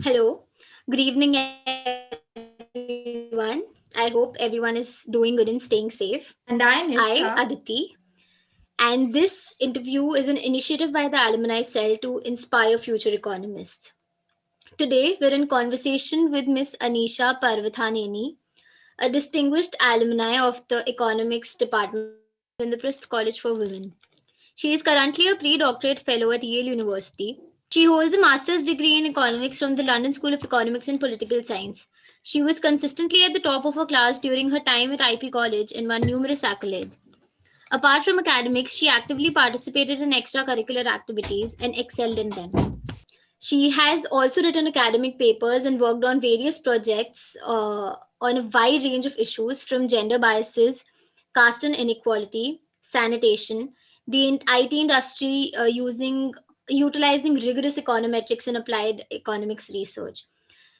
Hello, good evening, everyone. I hope everyone is doing good and staying safe. And I, I, Nishtha. Aditi, and this interview is an initiative by the Alumni Cell to inspire future economists. Today, we're in conversation with Miss Anisha Parvathaneni, a distinguished alumni of the Economics Department in the Prist College for Women. She is currently a pre-doctorate fellow at Yale University. She holds a master's degree in economics from the London School of Economics and Political Science. She was consistently at the top of her class during her time at IB College and won numerous accolades. Apart from academics, she actively participated in extracurricular activities and excelled in them. She has also written academic papers and worked on various projects on a wide range of issues from gender biases, caste and inequality, sanitation, the IT industry utilizing rigorous econometrics and applied economics research.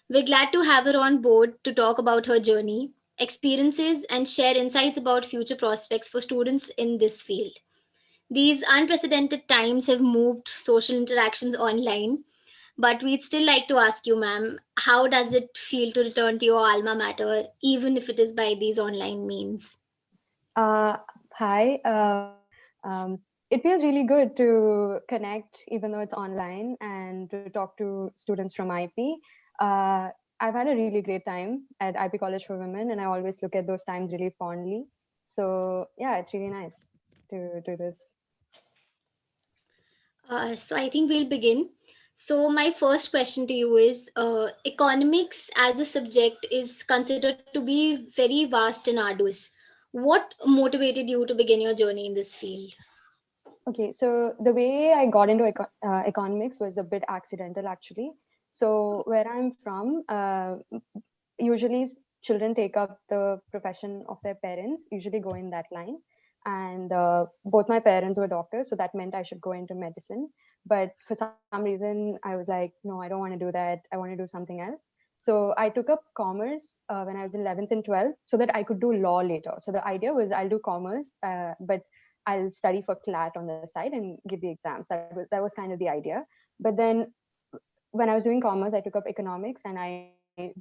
We're glad to have her on board to talk about her journey, experiences, and share insights about future prospects for students in this field. These unprecedented times have moved social interactions online, but we'd still like to ask you, ma'am, how does it feel to return to your alma mater, even if it is by these online means? Uh, Hi. It feels really good to connect, even though it's online, and to talk to students from IP. Uh, I've had a really great time at IP College for Women, and I always look at those times really fondly. So, yeah, it's really nice to do this. So I think we'll begin. So my first question to you is: economics as a subject is considered to be very vast and arduous. What motivated you to begin your journey in this field? Okay, so the way I got into economics was a bit accidental, actually. So, where I'm from, usually children take up the profession of their parents, usually go in that line. And both my parents were doctors, so that meant I should go into medicine. But for some reason, I was like, no, I don't want to do that. I want to do something else. So I took up commerce when I was in 11th and 12th so that I could do law later. So the idea was I'll do commerce, but I'll study for CLAT on the side and give the exams. That was kind of the idea. But then when I was doing commerce, I took up economics and I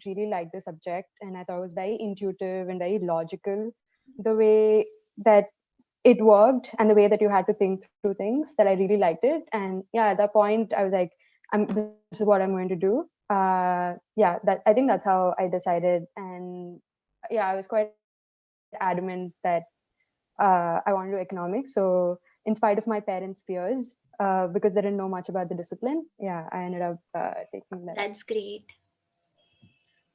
really liked the subject and I thought it was very intuitive and very logical. The way that it worked and the way that you had to think through things that I really liked it. And yeah, at that point, I was like, this is what I'm going to do. Yeah, that I think that's how I decided. And yeah, I was quite adamant that I wanted to do economics. So in spite of my parents' fears, because they didn't know much about the discipline, yeah, I ended up taking that up. That's great.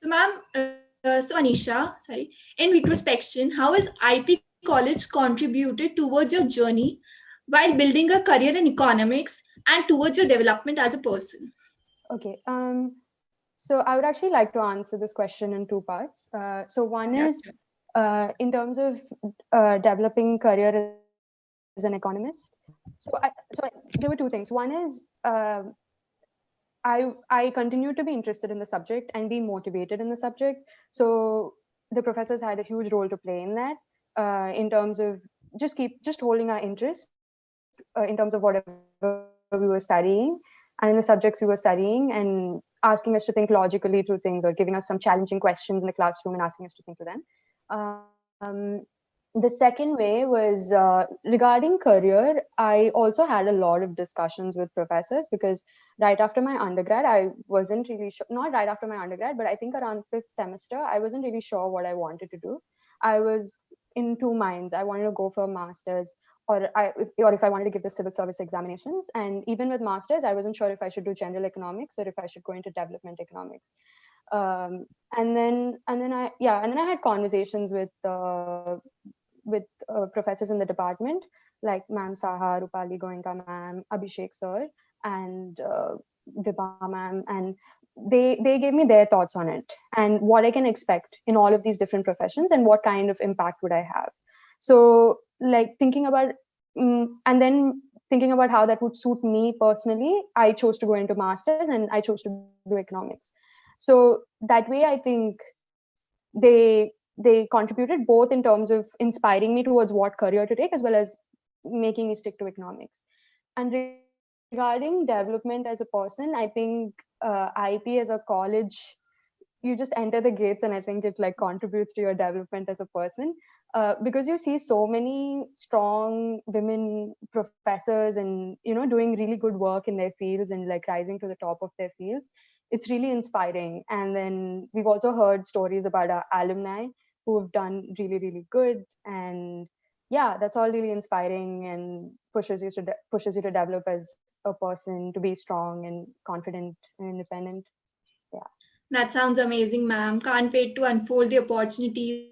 So, ma'am, so Anisha, sorry, in retrospection, how has IP College contributed towards your journey while building a career in economics and towards your development as a person? Okay. So I would actually like to answer this question in two parts. So one Yeah. is in terms of developing career as an economist. So there were two things. One is I continue to be interested in the subject and be motivated in the subject. So the professors had a huge role to play in that, in terms of just holding our interest in terms of whatever we were studying and in the subjects we were studying and asking us to think logically through things or giving us some challenging questions in the classroom and asking us to think through them. The second way was regarding career. I also had a lot of discussions with professors because right after my undergrad, I wasn't really sure, not right after my undergrad, but I think around fifth semester, I wasn't really sure what I wanted to do. I was in two minds. I wanted to go for a master's or if I wanted to give the civil service examinations. And even with masters, I wasn't sure if I should do general economics or if I should go into development economics. And then I had conversations with professors in the department like Ma'am Saha, Rupali Goenka Ma'am, Abhishek Sir, and Vibha Ma'am, and they gave me their thoughts on it and what I can expect in all of these different professions and what kind of impact would I have. So like thinking about and then thinking about how that would suit me personally, I chose to go into masters and I chose to do economics. So that way I think they contributed both in terms of inspiring me towards what career to take as well as making me stick to economics. And regarding development as a person, I think IIT as a college, you just enter the gates, and I think it like contributes to your development as a person, because you see so many strong women professors and doing really good work in their fields and like rising to the top of their fields. It's really inspiring. And then we've also heard stories about our alumni who have done really, really good. And yeah, that's all really inspiring and pushes you to develop as a person, to be strong and confident and independent. Yeah. That sounds amazing, ma'am. Can't wait to unfold the opportunities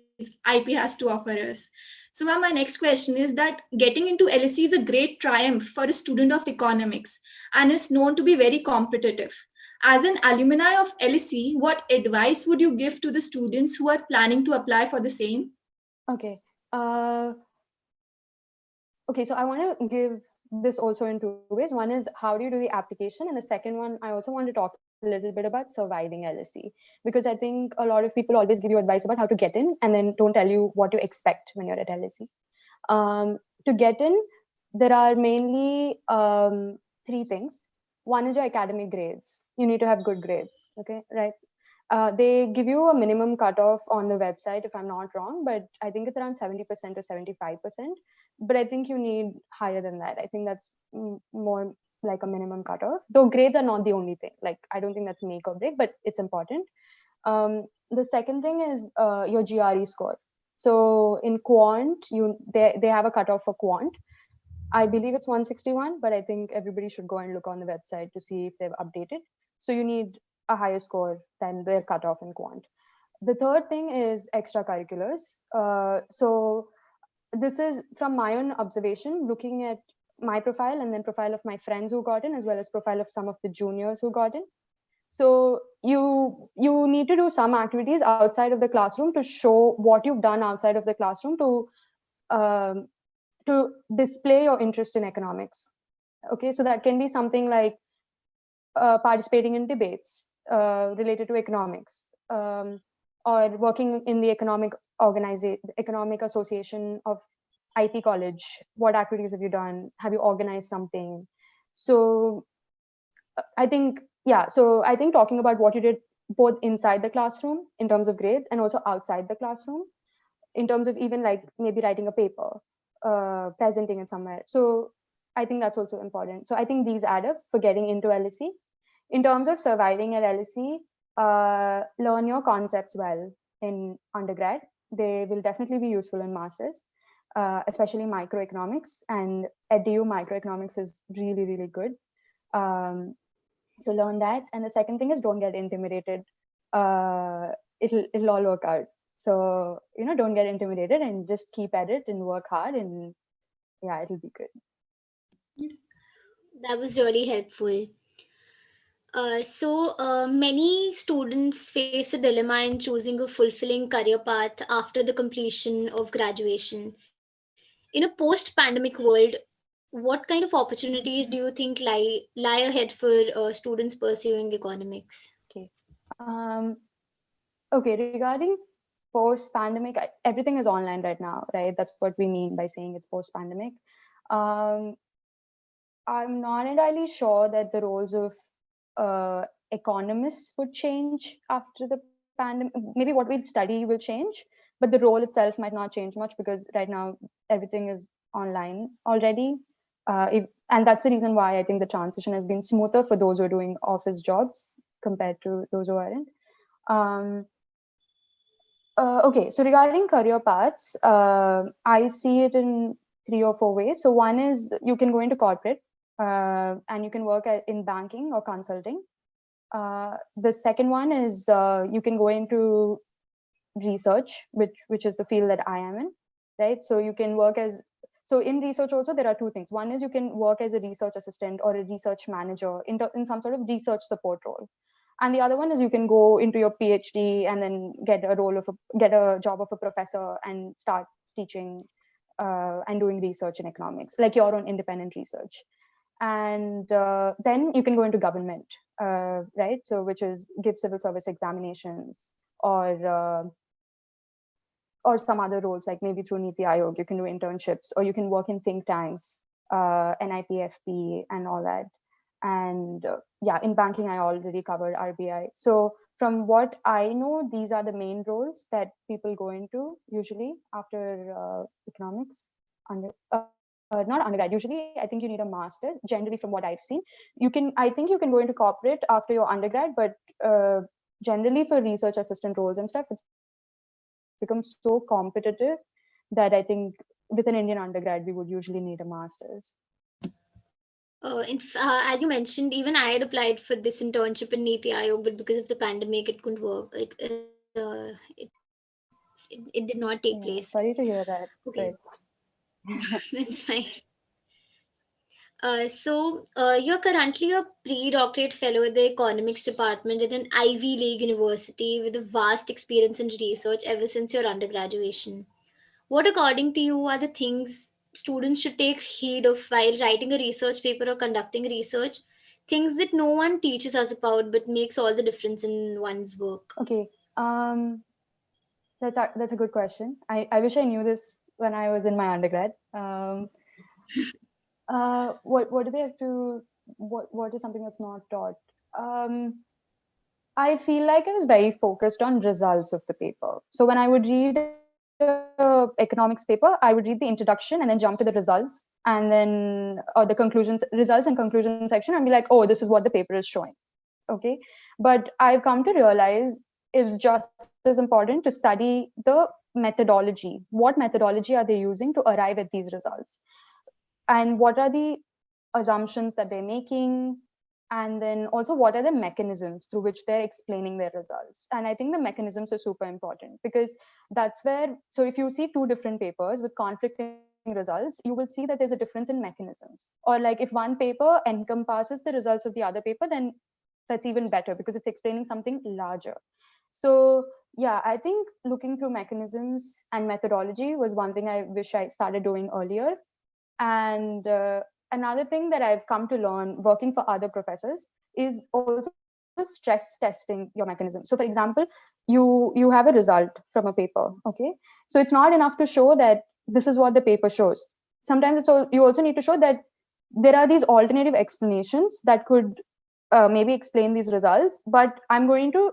IP has to offer us. So, ma'am, my next question is that getting into LSE is a great triumph for a student of economics and is known to be very competitive. As an alumni of LSE, what advice would you give to the students who are planning to apply for the same? Okay. Uh, okay, so I want to give this also in two ways. One is how do you do the application, and the second one, I also want to talk a little bit about surviving LSE, because I think a lot of people always give you advice about how to get in and then don't tell you what to expect when you're at LSE. To get in, there are mainly three things. One is your academic grades. You need to have good grades. Okay, right? They give you a minimum cutoff on the website, if I'm not wrong, but I think it's around 70% or 75%. But I think you need higher than that. I think that's more like a minimum cutoff. Though grades are not the only thing. Like, I don't think that's make or break, but it's important. The second thing is your GRE score. So in quant, they have a cutoff for quant. I believe it's 161, but I think everybody should go and look on the website to see if they've updated. So you need a higher score than their cutoff in quant. The third thing is extracurriculars. So this is from my own observation, looking at my profile and then profile of my friends who got in, as well as profile of some of the juniors who got in. So you need to do some activities outside of the classroom to show what you've done outside of the classroom um, to display your interest in economics. Okay, so that can be something like participating in debates related to economics, or working in the economic association of IT college. What activities have you done? Have you organized something? So I think, yeah, so I think talking about what you did both inside the classroom in terms of grades and also outside the classroom in terms of even like maybe writing a paper, presenting it somewhere. So I think that's also important. So I think these add up for getting into LSE. In terms of surviving at LSE, learn your concepts well in undergrad. They will definitely be useful in masters, especially microeconomics, and EDU microeconomics is really, really good. So learn that. And the second thing is don't get intimidated. It'll all work out. So, don't get intimidated and just keep at it and work hard, and yeah, it'll be good. Yes. That was really helpful. Many students face a dilemma in choosing a fulfilling career path after the completion of graduation. In a post-pandemic world, what kind of opportunities do you think lie ahead for students pursuing economics? Okay. Okay. Regarding post-pandemic, everything is online right now, right? That's what we mean by saying it's post-pandemic. Um, I'm not entirely sure that the roles of economists would change after the pandemic. Maybe what we study will change, but the role itself might not change much because right now everything is online already. And that's the reason why I think the transition has been smoother for those who are doing office jobs compared to those who aren't. Um, okay, so regarding career paths, I see it in 3 or 4 ways. So one is you can go into corporate, and you can work in banking or consulting. The second one is you can go into research, which is the field that I am in, right? So you can work as so in research also there are two things. One is you can work as a research assistant or a research manager in some sort of research support role, and the other one is you can go into your PhD and then get a job of a professor and start teaching and doing research in economics, like your own independent research. And then you can go into government, right? So which is give civil service examinations, or some other roles, like maybe through Niti Aayog, you can do internships, or you can work in think tanks, NIPFP and all that. And yeah, in banking, I already covered RBI. So from what I know, these are the main roles that people go into usually after economics. Not undergrad. Usually, I think you need a master's. Generally, from what I've seen, I think you can go into corporate after your undergrad, but generally for research assistant roles and stuff, it's become so competitive that I think with an Indian undergrad, we would usually need a master's. As you mentioned, even I had applied for this internship in Niti Aayog, but because of the pandemic, it couldn't work. It did not take place. Yeah, sorry to hear that, Okay, but that's fine. You're currently a pre-doctorate fellow at the economics department in an Ivy League university with a vast experience in research ever since your undergraduation. What, according to you, are the things students should take heed of while writing a research paper or conducting research? Things that no one teaches us about but makes all the difference in one's work. okay. Um, that's a good question. I wish I knew this when I was in my undergrad. What do they have to? What is something that's not taught? Um, I feel like I was very focused on results of the paper. So when I would read economics paper, I would read the introduction and then jump to the results and then or the conclusions, results and conclusion section, and be like, oh, this is what the paper is showing. Okay, but I've come to realize it's just as important to study the methodology. What methodology are they using to arrive at these results? And what are the assumptions that they're making, and then also what are the mechanisms through which they're explaining their results. And I think the mechanisms are super important, because that's where, so if you see two different papers with conflicting results, you will see that there's a difference in mechanisms. Or like if one paper encompasses the results of the other paper, then that's even better because it's explaining something larger. So yeah, I think looking through mechanisms and methodology was one thing I wish I started doing earlier. And another thing that I've come to learn working for other professors is also stress testing your mechanism. So, for example, you have a result from a paper, okay? So it's not enough to show that this is what the paper shows. Sometimes you also need to show that there are these alternative explanations that could maybe explain these results, but I'm going to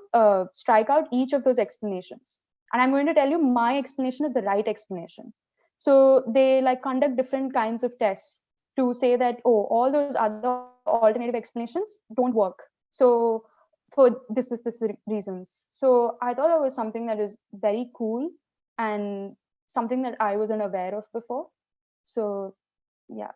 strike out each of those explanations, and I'm going to tell you my explanation is the right explanation. So they like conduct different kinds of tests to say that, oh, all those other alternative explanations don't work. So for this reasons. So I thought that was something that is very cool and something that I wasn't aware of before. So yeah.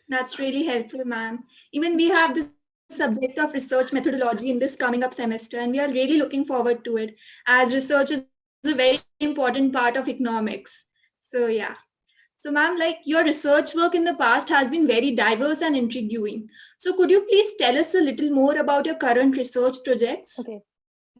That's really helpful, ma'am. Even we have the subject of research methodology in this coming up semester, and we are really looking forward to it, as research is a very important part of economics. So yeah. So, ma'am, like your research work in the past has been very diverse and intriguing. So, could you please tell us a little more about your current research projects? Okay.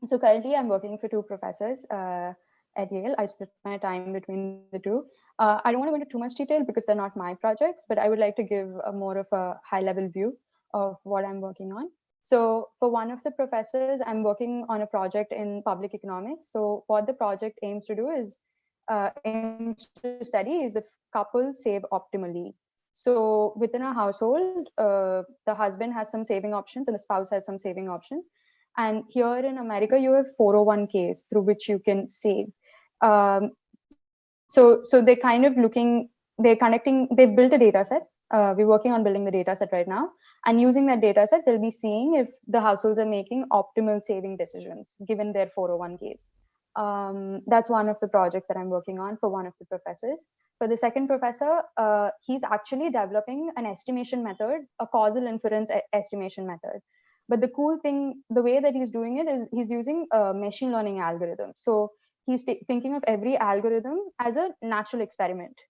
So currently I'm working for two professors at Yale. I split my time between the two. I don't want to go into too much detail because they're not my projects, but I would like to give a more of a high level view of what I'm working on. So for one of the professors, I'm working on a project in public economics. So what the project aims to do is aims to study is if couples save optimally. So within a household, the husband has some saving options and the spouse has some saving options. And here in America, you have 401ks through which you can save. So they're kind of they've built a data set. We're working on building the data set right now. And using that data set, they'll be seeing if the households are making optimal saving decisions given their 401ks. That's one of the projects that I'm working on for one of the professors. For the second professor, he's actually developing an estimation method, a causal inference estimation method. But the cool thing, the way that he's doing it is he's using a machine learning algorithm. So he's thinking of every algorithm as a natural experiment,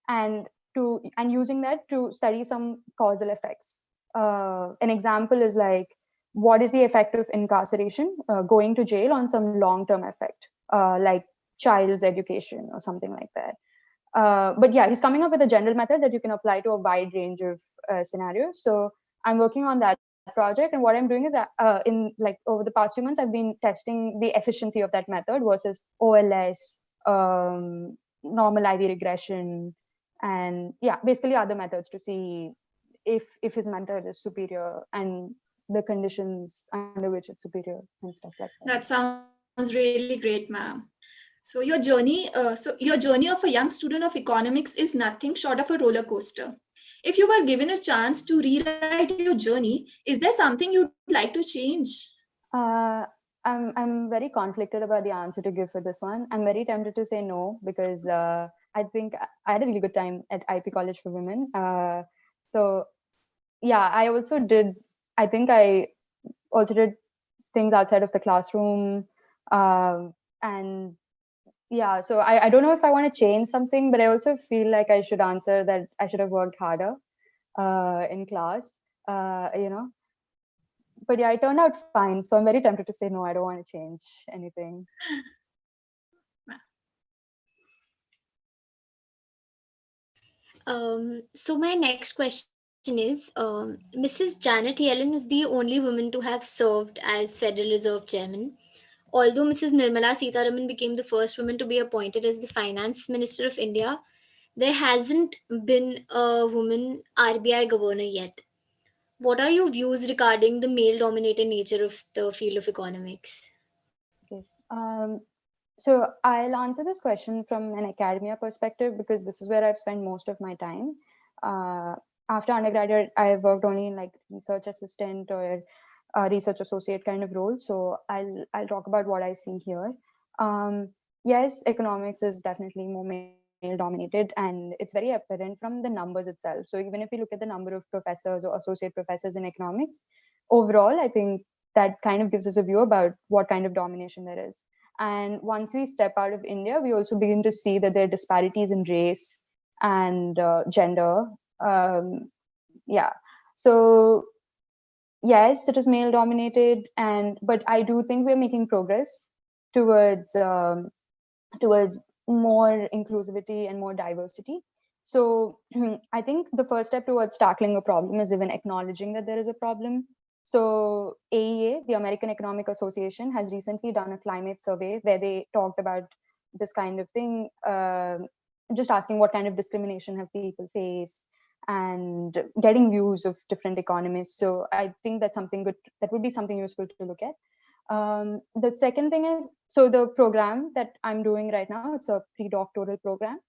and using that to study some causal effects. An example is like, what is the effect of incarceration, going to jail, on some long-term effect, like child's education or something like that. But yeah, he's coming up with a general method that you can apply to a wide range of scenarios. So I'm working on that project, and what I'm doing is in like over the past few months, I've been testing the efficiency of that method versus OLS, normal IV regression, and yeah, basically other methods to see if his method is superior and the conditions under which it's superior and stuff like that. That sounds really great, ma'am. So your journey of a young student of economics is nothing short of a roller coaster. If you were given a chance to rewrite your journey, is there something you'd like to change? Uh, I'm very conflicted about the answer to give for this one. I'm very tempted to say no because I think I had a really good time at IP College for Women. So yeah, I also did. I think I also did things outside of the classroom, and yeah. So I don't know if I want to change something, but I also feel like I should answer that I should have worked harder in class. You know, but yeah, it turned out fine. So I'm very tempted to say no. I don't want to change anything. So my next question is, Mrs. Janet Yellen is the only woman to have served as Federal Reserve Chairman. Although Mrs. Nirmala Sitharaman became the first woman to be appointed as the Finance Minister of India, there hasn't been a woman RBI governor yet. What are your views regarding the male dominated nature of the field of economics? Okay. So I'll answer this question from an academia perspective because this is where I've spent most of my time. Uh, After undergraduate, I worked only in like research assistant or research associate kind of role. So I'll talk about what I see here. Um, yes, economics is definitely more male dominated, and it's very apparent from the numbers itself. So even if you look at the number of professors or associate professors in economics, overall, I think that kind of gives us a view about what kind of domination there is. And once we step out of India, we also begin to see that there are disparities in race and gender. Um, yeah. So yes, it is male dominated, and but I do think we're making progress towards towards more inclusivity and more diversity. So I think the first step towards tackling a problem is even acknowledging that there is a problem. So AEA, the American Economic Association, has recently done a climate survey where they talked about this kind of thing, just asking what kind of discrimination have people faced and getting views of different economists. So I think that's something good. That would be something useful to look at. The second thing is, so the program that I'm doing right now, it's a pre-doctoral program.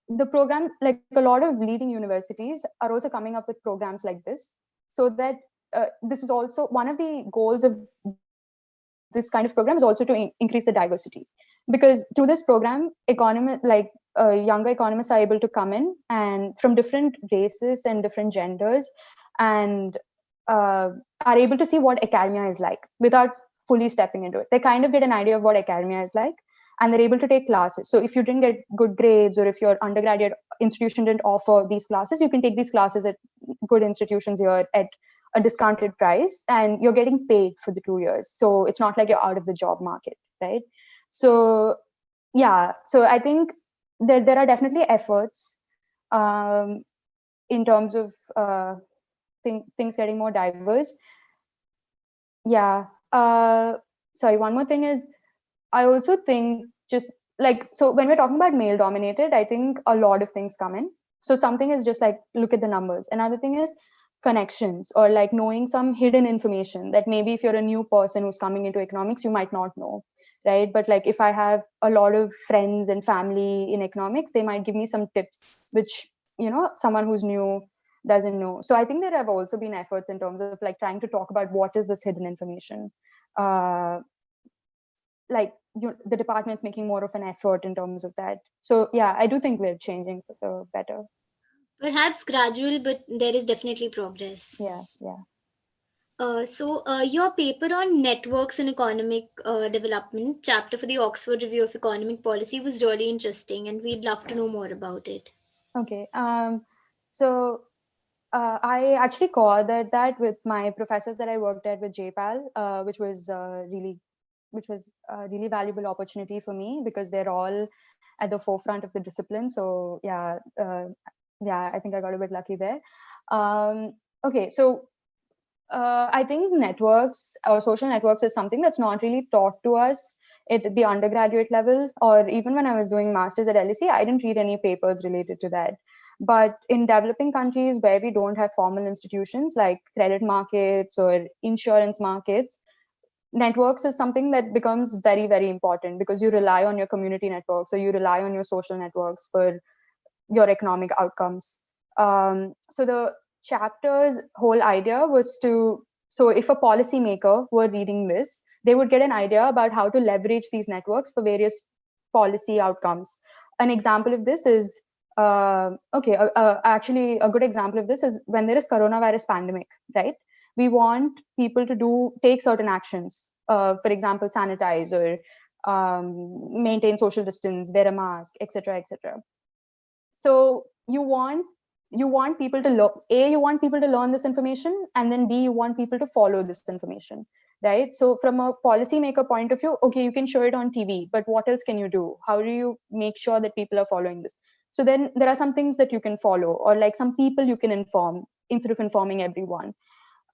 The program, like a lot of leading universities are also coming up with programs like this, so that this is also one of the goals of this kind of program is also to increase the diversity, because through this program, younger economists are able to come in and from different races and different genders, and are able to see what academia is like without fully stepping into it. They kind of get an idea of what academia is like, and they're able to take classes. So if you didn't get good grades, or if your undergraduate institution didn't offer these classes, you can take these classes at good institutions here at a discounted price, and you're getting paid for the 2 years. So it's not like you're out of the job market, right? So yeah, so I think there are definitely efforts um, in terms of things getting more diverse. Yeah. Sorry, one more thing is, I also think just like, so when we're talking about male dominated, I think a lot of things come in. So something is just like, look at the numbers. Another thing is connections, or like knowing some hidden information that maybe if you're a new person who's coming into economics, you might not know, right? But like if I have a lot of friends and family in economics, they might give me some tips, which, someone who's new doesn't know. So I think there have also been efforts in terms of like trying to talk about what is this hidden information. Like the department's making more of an effort in terms of that. So yeah, I do think we're changing for the better. Perhaps gradual, but there is definitely progress. Yeah. Your paper on networks and economic development chapter for the Oxford Review of Economic Policy was really interesting, and we'd love to know more about it. Okay. So I actually co-authored that with my professors that I worked at with JPAL, which was a really valuable opportunity for me because they're all at the forefront of the discipline. So yeah, I think I got a bit lucky there. Okay, so I think networks or social networks is something that's not really taught to us at the undergraduate level, or even when I was doing masters at LSE, I didn't read any papers related to that. But in developing countries where we don't have formal institutions like credit markets or insurance markets, networks is something that becomes very, very important because you rely on your community networks or you rely on your social networks for your economic outcomes. So the chapter's whole idea was so if a policymaker were reading this, they would get an idea about how to leverage these networks for various policy outcomes. An example of this is actually a good example of this is when there is coronavirus pandemic, right? We want people to take certain actions. For example, sanitize or maintain social distance, wear a mask, etc., etc. So you want people to you want people to learn this information, and then B, you want people to follow this information, right? So from a policymaker point of view, okay, you can show it on TV, but what else can you do? How do you make sure that people are following this? So then there are some things that you can follow, or like some people you can inform instead of informing everyone.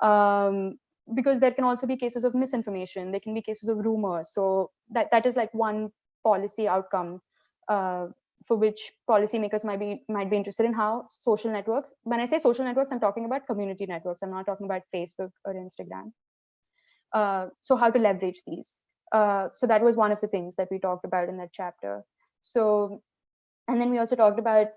Because there can also be cases of misinformation, there can be cases of rumors. So that is like one policy outcome for which policymakers might be interested in, how social networks. When I say social networks, I'm talking about community networks. I'm not talking about Facebook or Instagram. So how to leverage these. So that was one of the things that we talked about in that chapter. So, and then we also talked about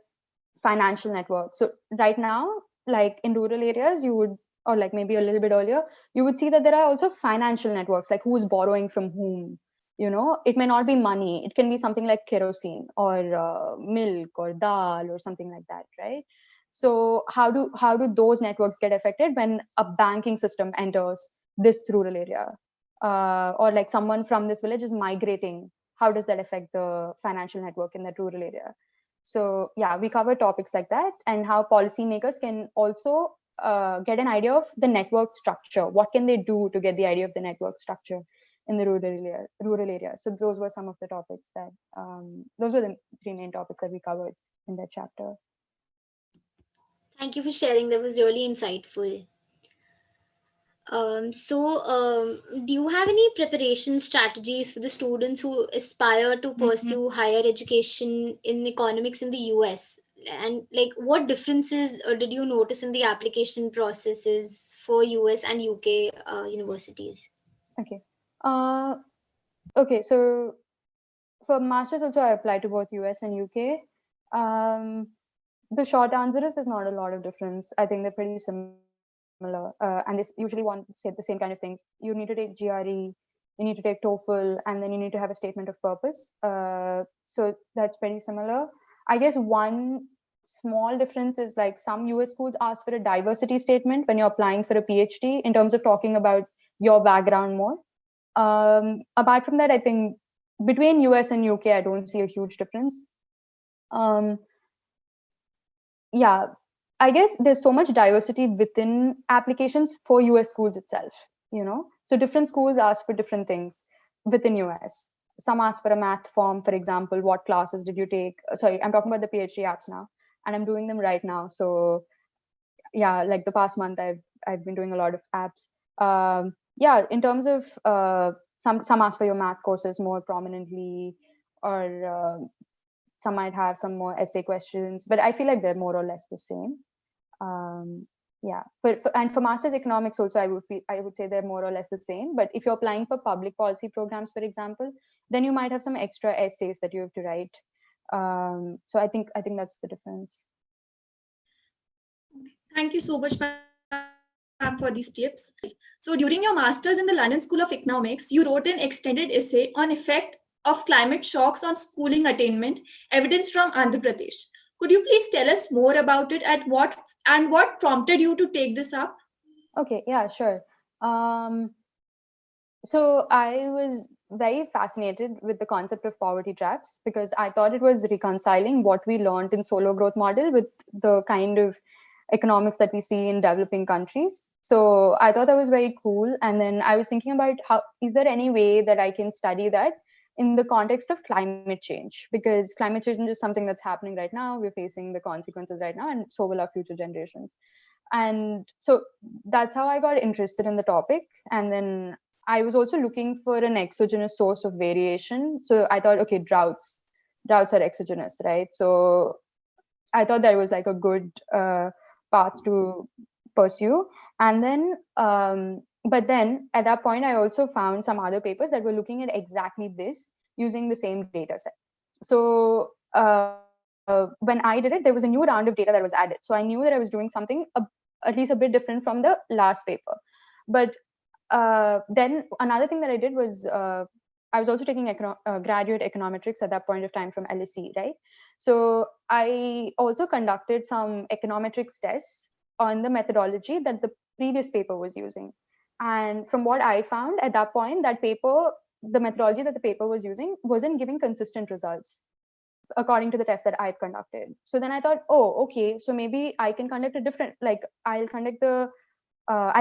financial networks. So right now, like in rural areas, you would, or like maybe a little bit earlier, you would see that there are also financial networks, like who's borrowing from whom. It may not be money, it can be something like kerosene or milk or dal or something like that, right? So how do those networks get affected when a banking system enters this rural area, or like someone from this village is migrating? How does that affect the financial network in that rural area? So yeah, we cover topics like that, and how policymakers can also get an idea of the network structure. What can they do to get the idea of the network structure in the rural area? So those were some of the topics that those were the three main topics that we covered in that chapter. Thank you for sharing. That was really insightful. Do you have any preparation strategies for the students who aspire to Mhm. pursue higher education in economics in the US? And like, what differences did you notice in the application processes for US and UK universities? Okay. Uh, okay. So for masters also, I applied to both US and UK. Um, the short answer is there's not a lot of difference. I think they're pretty similar, and they usually want say the same kind of things. You need to take GRE, you need to take TOEFL, and then you need to have a statement of purpose. So that's pretty similar. I guess one small difference is like some US schools ask for a diversity statement when you're applying for a PhD in terms of talking about your background more. Apart from that, I think between US and UK, I don't see a huge difference. Um, yeah, I guess there's so much diversity within applications for US schools itself. So different schools ask for different things within US. Some ask for a math form, for example, what classes did you take? Sorry, I'm talking about the PhD apps now, and I'm doing them right now. So yeah, like the past month, I've been doing a lot of apps. Yeah, in terms of some ask for your math courses more prominently, or some might have some more essay questions, but I feel like they're more or less the same. Yeah, and for master's economics also, I would say they're more or less the same. But if you're applying for public policy programs, for example, then you might have some extra essays that you have to write. So I think that's the difference. Thank you so much, ma'am, for these tips. So during your master's in the London School of Economics, you wrote an extended essay on effect of climate shocks on schooling attainment, evidence from Andhra Pradesh. Could you please tell us more about it and what prompted you to take this up? Okay, yeah, sure. Um, so I was very fascinated with the concept of poverty traps because I thought it was reconciling what we learned in solo growth model with the kind of economics that we see in developing countries. So I thought that was very cool. And then I was thinking about how is there any way that I can study that in the context of climate change? Because climate change is something that's happening right now. We're facing the consequences right now, and so will our future generations. And so that's how I got interested in the topic. And then I was also looking for an exogenous source of variation. So I thought, okay, droughts are exogenous, right? So I thought that was like a good path to pursue. And then, but then at that point, I also found some other papers that were looking at exactly this using the same data set. So when I did it, there was a new round of data that was added. So I knew that I was doing something at least a bit different from the last paper. But then another thing that I did was I was also taking graduate econometrics at that point of time from LSE, right? So I also conducted some econometrics tests on the methodology that the previous paper was using. And from what I found at that point, that paper, the methodology that the paper was using wasn't giving consistent results according to the test that I've conducted. So then I thought, oh, okay, so maybe I can conduct a different, like I'll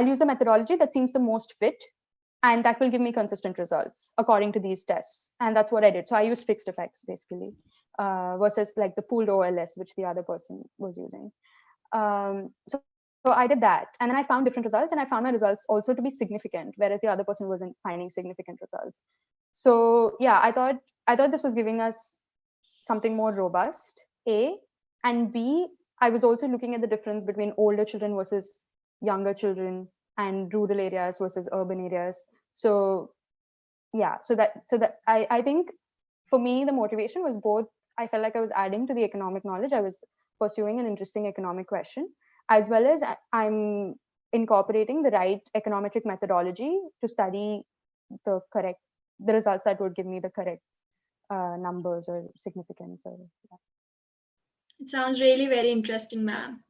use a methodology that seems the most fit, and that will give me consistent results according to these tests. And that's what I did. So I used fixed effects basically versus like the pooled OLS, which the other person was using. So I did that, and then I found different results, and I found my results also to be significant, whereas the other person wasn't finding significant results. So yeah, I thought this was giving us something more robust, A, and B, I was also looking at the difference between older children versus younger children and rural areas versus urban areas. So yeah, so that I think for me the motivation was both. I felt like I was adding to the economic knowledge. I was pursuing an interesting economic question, as well as I'm incorporating the right econometric methodology to study the results that would give me the correct numbers or significance. Or yeah. It sounds really very interesting, ma'am.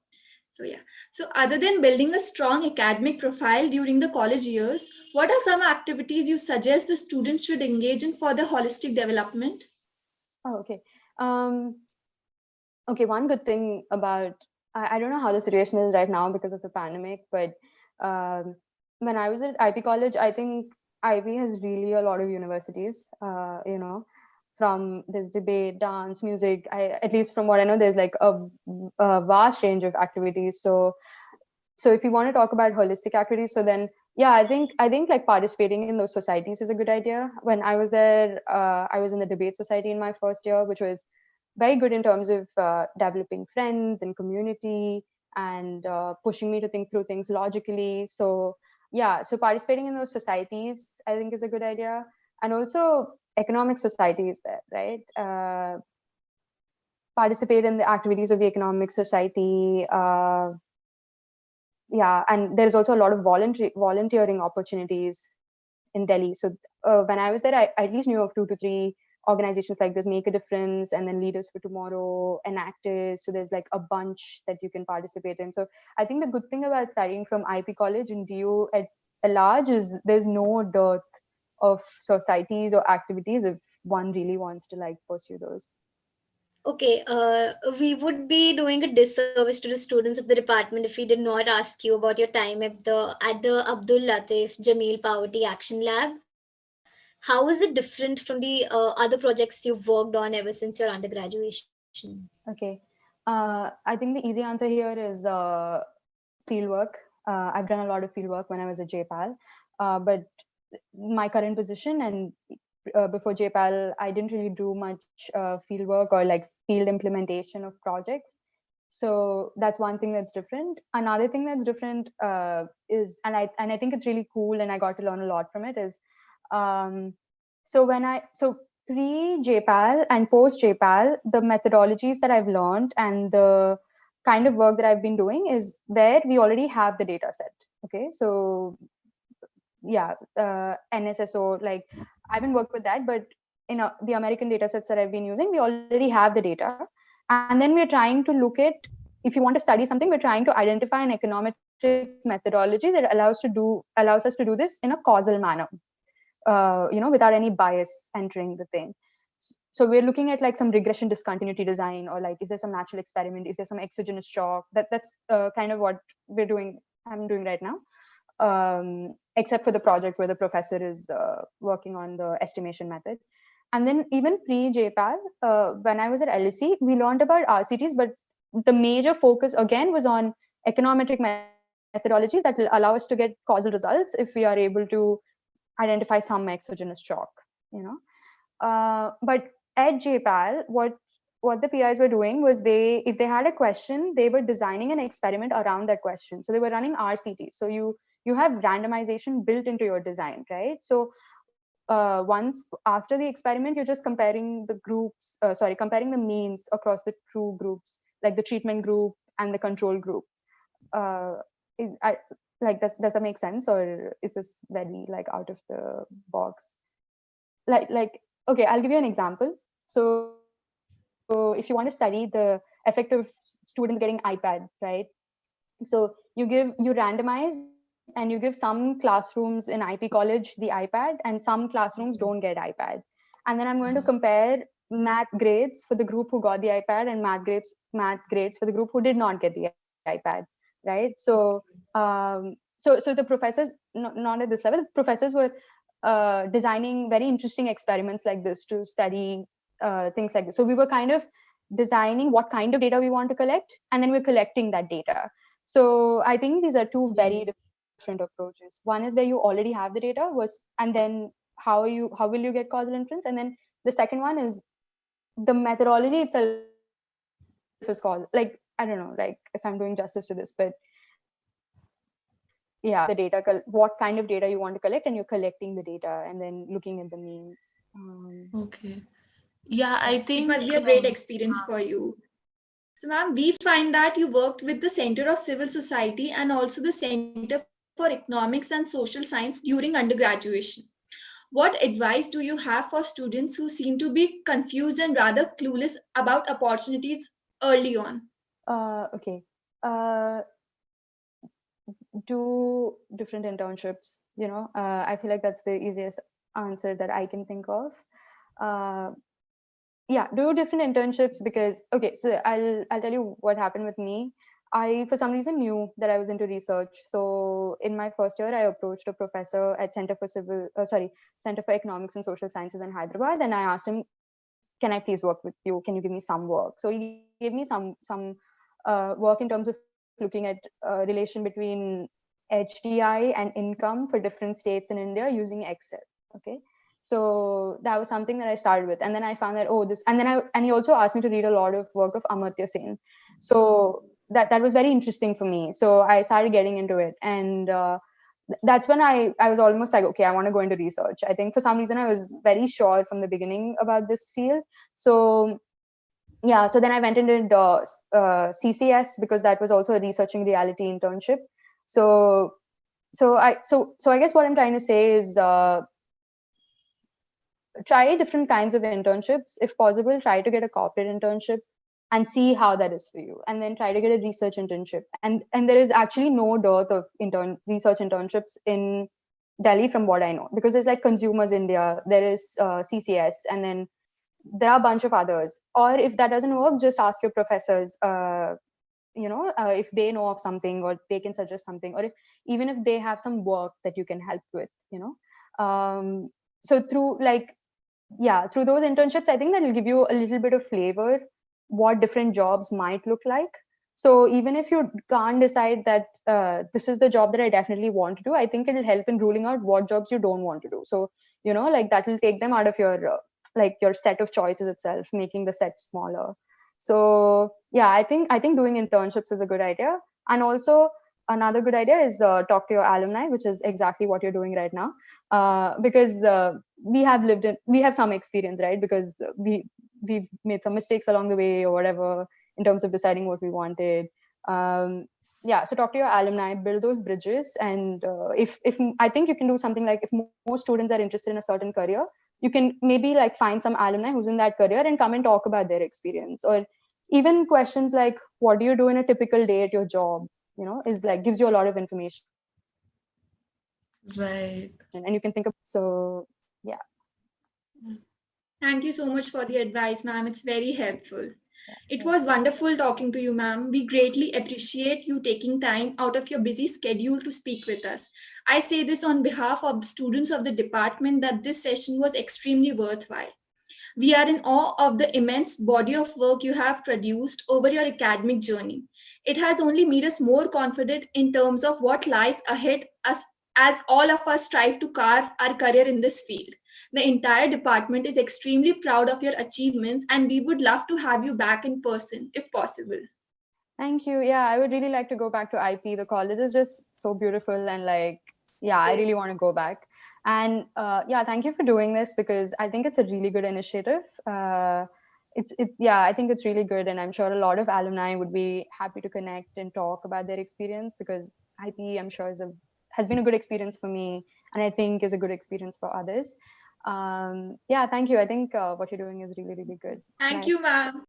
So yeah. So other than building a strong academic profile during the college years, what are some activities you suggest the students should engage in for the holistic development? Oh, okay. Okay, one good thing about I don't know how the situation is right now because of the pandemic, but when I was at IB College, I think IB has really a lot of universities. From this debate, dance, music. At least from what I know, there's like a vast range of activities. So if you want to talk about holistic activities, so then yeah, I think like participating in those societies is a good idea. When I was there, I was in the debate society in my first year, which was very good in terms of developing friends and community and pushing me to think through things logically. So yeah, so participating in those societies I think is a good idea. And also economic societies there, right? Participate in the activities of the economic society. Yeah, and there's also a lot of volunteering opportunities in Delhi. So when I was there, I at least knew of 2 to 3 organizations like this, Make a Difference, and then Leaders for Tomorrow, Enactus. So there's like a bunch that you can participate in. So I think the good thing about studying from IP College and DU at large is there's no dearth of societies or activities if one really wants to like pursue those. Okay, we would be doing a disservice to the students of the department if we did not ask you about your time at the Abdul Latif Jameel Poverty Action Lab. How is it different from the other projects you've worked on ever since your undergraduation? Okay. I think the easy answer here is field work. I've done a lot of field work when I was at JPAL, but my current position and before JPAL, I didn't really do much field work or like field implementation of projects. So that's one thing that's different. Another thing that's different is, and I think it's really cool, and I got to learn a lot from it. Is so pre JPAL and post JPAL, the methodologies that I've learned and the kind of work that I've been doing is where we already have the data set. Okay, so yeah, NSSO, like I haven't worked with that, but in the American data sets that I've been using, we already have the data. And then we're trying to look at, if you want to study something, we're trying to identify an econometric methodology that allows us to do this in a causal manner, without any bias entering the thing. So we're looking at like some regression discontinuity design, or like, is there some natural experiment? Is there some exogenous shock? That's kind of what I'm doing right now. Except for the project where the professor is working on the estimation method. And then even pre-JPAL, when I was at LSE, we learned about RCTs, but the major focus again was on econometric methodologies that will allow us to get causal results if we are able to identify some exogenous shock, But at JPAL, what what the PIs were doing was if they had a question, they were designing an experiment around that question. So they were running RCT. So you have randomization built into your design, right? So once after the experiment, you're just comparing the comparing the means across the two groups, like the treatment group and the control group. Uh, does that make sense, or is this very like out of the box? Okay, I'll give you an example. So if you want to study the effect of students getting iPad, right? So you randomize and you give some classrooms in IP college the iPad, and some classrooms don't get iPad. And then I'm going to compare math grades for the group who got the iPad and math grades for the group who did not get the iPad, right? So the professors, not at this level, the professors were designing very interesting experiments like this to study things like this. So we were kind of designing what kind of data we want to collect, and then we're collecting that data. So I think these are two very different approaches. One is where you already have the data, and then how will you get causal inference, and then the second one is the methodology itself is called, like, I don't know, like if I'm doing justice to this, but yeah, what kind of data you want to collect, and you're collecting the data and then looking at the means. Okay. Yeah, I It think must be a great experience for you. So, ma'am, we find that you worked with the Center of Civil Society and also the Center for Economics and Social Science during undergraduation. What advice do you have for students who seem to be confused and rather clueless about opportunities early on? Okay. Do different internships. I feel like that's the easiest answer that I can think of. Yeah, do different internships, because okay, so I'll tell you what happened with me. I for some reason knew that I was into research. So in my first year, I approached a professor at Center for Economics and Social Sciences in Hyderabad, and I asked him, "Can I please work with you? Can you give me some work?" So he gave me some work in terms of looking at relation between HDI and income for different states in India using Excel. Okay. So that was something that I started with, and then I found that and he also asked me to read a lot of work of Amartya Sen. So that was very interesting for me. So I started getting into it, and that's when I was almost like, okay, I want to go into research. I think for some reason I was very sure from the beginning about this field. So yeah, so then I went into CCS, because that was also a researching reality internship. So I guess what I'm trying to say is, try different kinds of internships. If possible, try to get a corporate internship and see how that is for you, and then try to get a research internship. And there is actually no dearth of research internships in Delhi, from what I know, because there's like Consumers India, there is CCS, and then there are a bunch of others. Or if that doesn't work, just ask your professors, if they know of something, or they can suggest something, or even if they have some work that you can help with. So through those internships, I think that will give you a little bit of flavor what different jobs might look like. So even if you can't decide that this is the job that I definitely want to do, I think it'll help in ruling out what jobs you don't want to do. So that will take them out of your your set of choices itself, making the set smaller. So yeah, I think doing internships is a good idea. And also another good idea is talk to your alumni, which is exactly what you're doing right now, because we have some experience, right? Because we've made some mistakes along the way or whatever in terms of deciding what we wanted. Yeah, so talk to your alumni, build those bridges, and if I think you can do something like, if more students are interested in a certain career, you can maybe like find some alumni who's in that career and come and talk about their experience. Or even questions like, what do you do in a typical day at your job, is like, gives you a lot of information. right. And you can think of, so yeah. Thank you so much for the advice, ma'am. It's very helpful. It was wonderful talking to you, ma'am. We greatly appreciate you taking time out of your busy schedule to speak with us. I say this on behalf of the students of the department that this session was extremely worthwhile. We are in awe of the immense body of work you have produced over your academic journey. It has only made us more confident in terms of what lies ahead us as all of us strive to carve our career in this field. The entire department is extremely proud of your achievements, and we would love to have you back in person if possible. Thank you. Yeah, I would really like to go back to IP. The college is just so beautiful, and like, yeah, I really want to go back. And yeah, thank you for doing this because I think it's a really good initiative. Yeah, I think it's really good, and I'm sure a lot of alumni would be happy to connect and talk about their experience because IP, I'm sure, has been a good experience for me, and I think is a good experience for others. Yeah, thank you. I think what you're doing is really, really good. Thank you, ma'am.